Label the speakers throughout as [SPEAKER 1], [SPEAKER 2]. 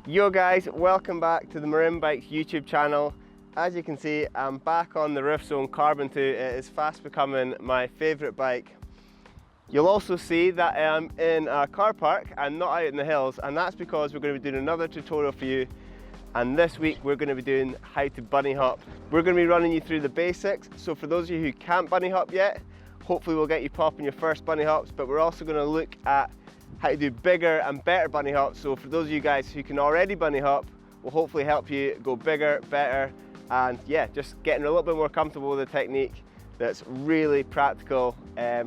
[SPEAKER 1] Yo guys, welcome back to the Marin Bikes YouTube channel. As you can see, I'm back on the Roof Zone Carbon 2. It is fast becoming my favourite bike. You'll also see that I'm in a car park and not out in the hills, and that's because we're going to be doing another tutorial for you. And this week we're going to be doing how to bunny hop. We're going to be running you through the basics, so for those of you who can't bunny hop yet, hopefully we'll get you popping your first bunny hops, but we're also going to look at how to do bigger and better bunny hops. So for those of you guys who can already bunny hop, we'll hopefully help you go bigger, better, and yeah, just getting a little bit more comfortable with the technique that's really practical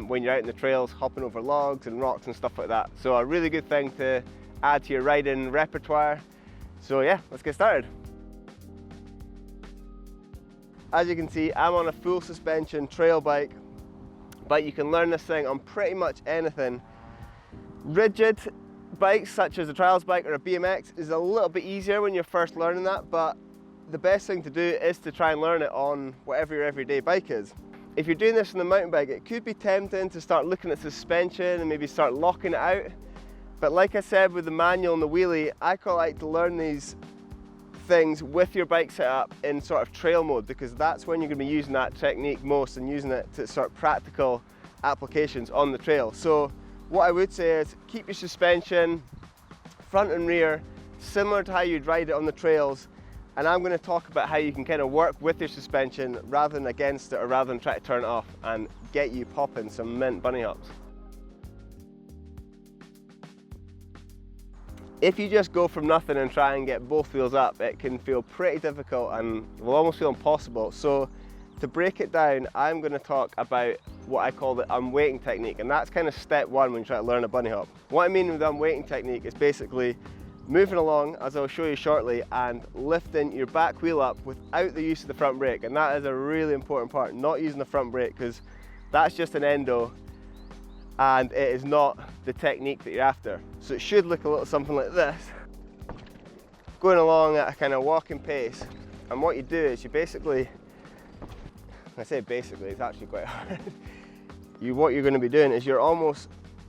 [SPEAKER 1] when you're out in the trails, hopping over logs and rocks and stuff like that. So a really good thing to add to your riding repertoire. So yeah, let's get started. As you can see, I'm on a full suspension trail bike, but you can learn this thing on pretty much anything. Rigid bikes such as a trials bike or a BMX is a little bit easier when you're first learning that, but the best thing to do is to try and learn it on whatever your everyday bike is. If you're doing this on a mountain bike, it could be tempting to start looking at suspension and maybe start locking it out. But like I said with the manual and the wheelie, I quite like to learn these things with your bike set up in sort of trail mode, because that's when you're going to be using that technique most and using it to sort of practical applications on the trail. So what I would say is keep your suspension front and rear similar to how you'd ride it on the trails, and I'm going to talk about how you can kind of work with your suspension rather than against it, or rather than try to turn it off, and get you popping some mint bunny hops. If you just go from nothing and try and get both wheels up, it can feel pretty difficult and will almost feel impossible. So to break it down, I'm going to talk about what I call the unweighting technique, and that's kind of step one when you try to learn a bunny hop. What I mean with the unweighting technique is basically moving along, as I'll show you shortly, and lifting your back wheel up without the use of the front brake. And that is a really important part, not using the front brake, because that's just an endo and it is not the technique that you're after. So it should look a little something like this, going along at a kind of walking pace. And what you do is you basically, I say basically, it's actually quite hard. What you're going to be doing is you're almost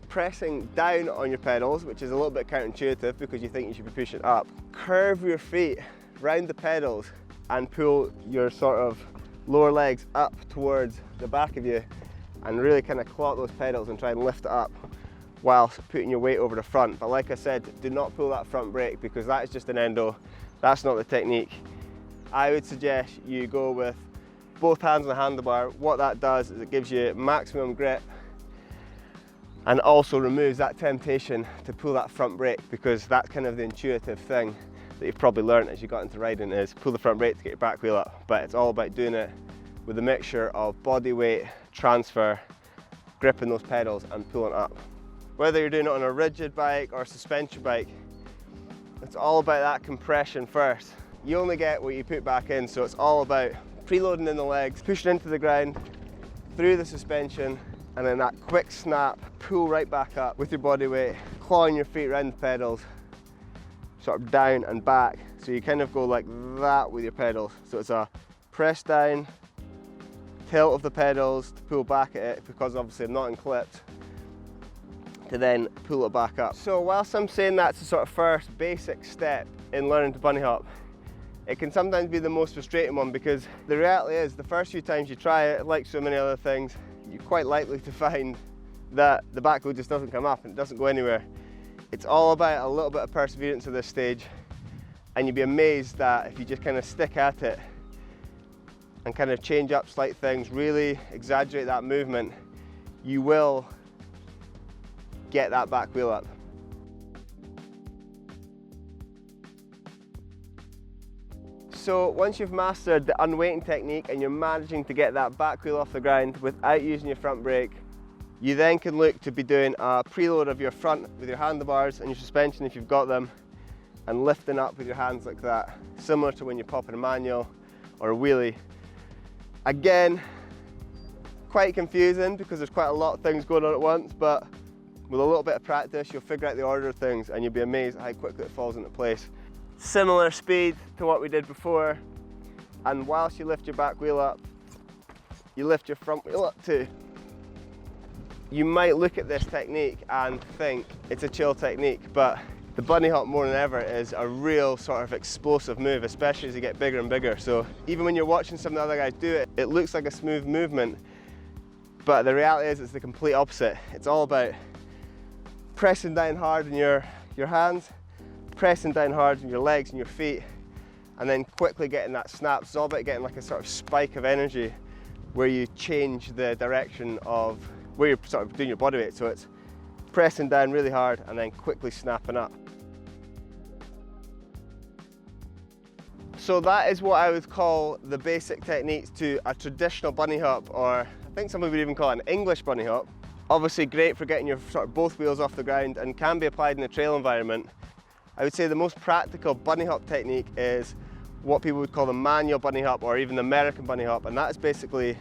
[SPEAKER 1] pressing down on your pedals, which is a little bit counterintuitive because you think you should be pushing up. Curve your feet round the pedals and pull your sort of lower legs up towards the back of you, and really kind of clock those pedals and try and lift it up whilst putting your weight over the front. But like I said, do not pull that front brake, because that is just an endo. That's not the technique. I would suggest you go with both hands on the handlebar. What that does is it gives you maximum grip and also removes that temptation to pull that front brake, because that's kind of the intuitive thing that you've probably learned as you got into riding, is pull the front brake to get your back wheel up. But it's all about doing it with a mixture of body weight, transfer, gripping those pedals and pulling up. Whether you're doing it on a rigid bike or a suspension bike, it's all about that compression first. You only get what you put back in, so it's all about preloading in the legs, pushing into the ground, through the suspension, and then that quick snap, pull right back up with your body weight, clawing your feet around the pedals, sort of down and back. So you kind of go like that with your pedals. So it's a press down, tilt of the pedals to pull back at it, because obviously I'm not in clips, to then pull it back up. So whilst I'm saying that's the sort of first basic step in learning to bunny hop, it can sometimes be the most frustrating one, because the reality is the first few times you try it, like so many other things, you're quite likely to find that the back wheel just doesn't come up and it doesn't go anywhere. It's all about a little bit of perseverance at this stage, and you'd be amazed that if you just kind of stick at it and kind of change up slight things, really exaggerate that movement, you will get that back wheel up. So once you've mastered the unweighting technique and you're managing to get that back wheel off the ground without using your front brake, you then can look to be doing a preload of your front with your handlebars and your suspension if you've got them, and lifting up with your hands like that, similar to when you're popping a manual or a wheelie. Again, quite confusing because there's quite a lot of things going on at once, but with a little bit of practice you'll figure out the order of things and you'll be amazed at how quickly it falls into place. Similar speed to what we did before, and whilst you lift your back wheel up, you lift your front wheel up too. You might look at this technique and think it's a chill technique, but the bunny hop more than ever is a real sort of explosive move, especially as you get bigger and bigger. So even when you're watching some of the other guys do it, it looks like a smooth movement, but the reality is it's the complete opposite. It's all about pressing down hard in your hands, pressing down hard in your legs and your feet, and then quickly getting that snap. It's all about getting like a sort of spike of energy where you change the direction of where you're sort of doing your body weight. So it's pressing down really hard and then quickly snapping up. So that is what I would call the basic techniques to a traditional bunny hop, or I think some people would even call it an English bunny hop. Obviously great for getting your sort of both wheels off the ground and can be applied in a trail environment. I would say the most practical bunny hop technique is what people would call the manual bunny hop, or even the American bunny hop, and that is basically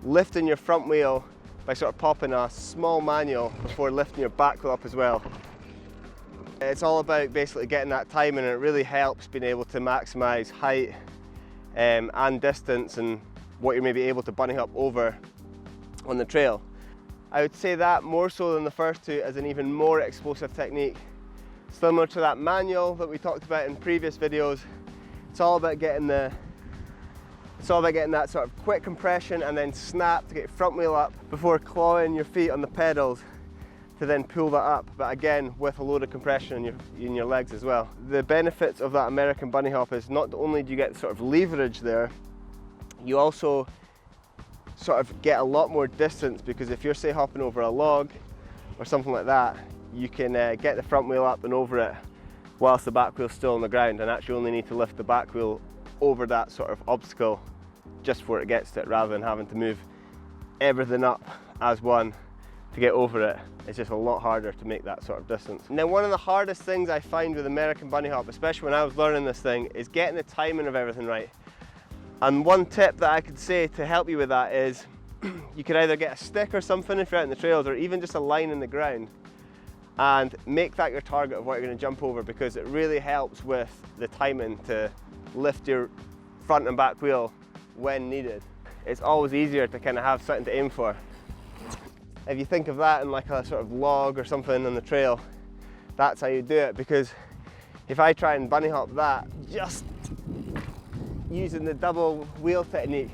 [SPEAKER 1] lifting your front wheel by sort of popping a small manual before lifting your back wheel up as well. It's all about basically getting that timing, and it really helps being able to maximize height and distance and what you're maybe able to bunny hop over on the trail. I would say that more so than the first two as an even more explosive technique. Similar to that manual that we talked about in previous videos, it's all about getting that sort of quick compression and then snap to get your front wheel up before clawing your feet on the pedals to then pull that up, but again with a load of compression in your legs as well. The benefits of that American bunny hop is not only do you get sort of leverage there, you also sort of get a lot more distance, because if you're say hopping over a log or something like that, you can get the front wheel up and over it whilst the back wheel's still on the ground, and actually only need to lift the back wheel over that sort of obstacle just before it gets to it, rather than having to move everything up as one to get over it. It's just a lot harder to make that sort of distance. Now, one of the hardest things I find with American bunny hop, especially when I was learning this thing, is getting the timing of everything right. And one tip that I could say to help you with that is you could either get a stick or something if you're out in the trails, or even just a line in the ground, and make that your target of what you're going to jump over, because it really helps with the timing to lift your front and back wheel when needed. It's always easier to kind of have something to aim for. If you think of that in like a sort of log or something on the trail, that's how you do it, because if I try and bunny hop that just using the double wheel technique,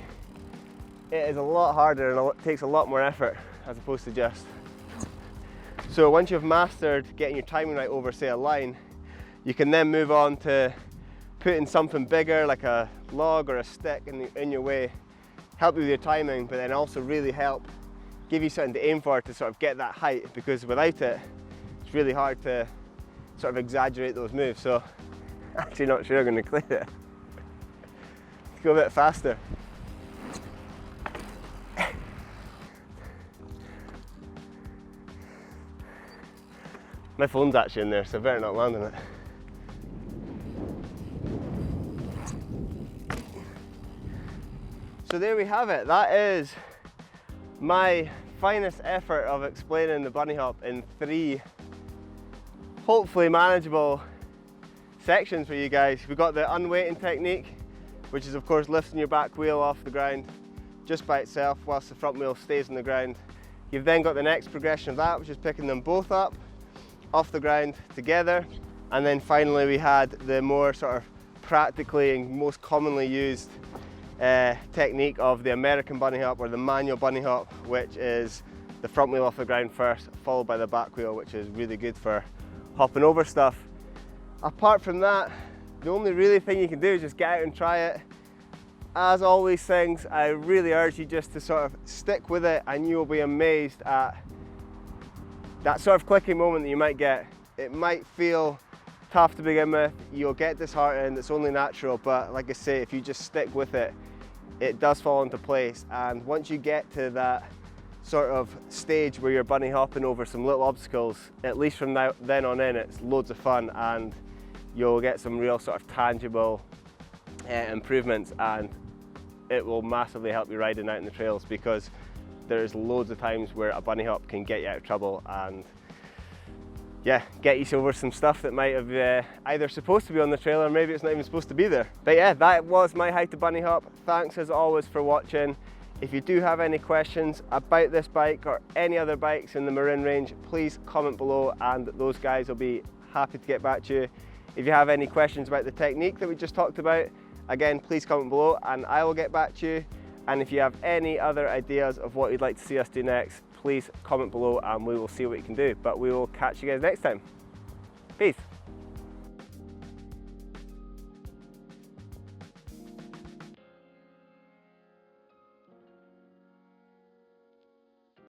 [SPEAKER 1] it is a lot harder and it takes a lot more effort as opposed to just. So once you've mastered getting your timing right over, say, a line, you can then move on to putting something bigger like a log or a stick in your way, help you with your timing, but then also really help give you something to aim for to sort of get that height, because without it, it's really hard to sort of exaggerate those moves. So actually not sure I'm going to clear it. Let's go a bit faster. My phone's actually in there, so I better not land on it. So there we have it. That is my finest effort of explaining the bunny hop in 3 hopefully manageable sections for you guys. We've got the unweighting technique, which is of course lifting your back wheel off the ground just by itself whilst the front wheel stays on the ground. You've then got the next progression of that, which is picking them both up off the ground together. And then finally we had the more sort of practically and most commonly used technique of the American bunny hop, or the manual bunny hop, which is the front wheel off the ground first, followed by the back wheel, which is really good for hopping over stuff. Apart from that, the only really thing you can do is just get out and try it. As all these things, I really urge you just to sort of stick with it, and you will be amazed at that sort of clicking moment that you might get. It might feel tough to begin with, you'll get disheartened, it's only natural, but like I say, if you just stick with it, it does fall into place. And once you get to that sort of stage where you're bunny hopping over some little obstacles, at least from then on in, it's loads of fun, and you'll get some real sort of tangible improvements, and it will massively help you riding out in the trails, because there's loads of times where a bunny hop can get you out of trouble and yeah, get you over some stuff that might have either supposed to be on the trail, or maybe it's not even supposed to be there. But yeah, that was my how to bunny hop. Thanks as always for watching. If you do have any questions about this bike or any other bikes in the Marin range, please comment below, and those guys will be happy to get back to you. If you have any questions about the technique that we just talked about, again, please comment below and I will get back to you. And if you have any other ideas of what you'd like to see us do next, please comment below and we will see what we can do. But we will catch you guys next time. Peace.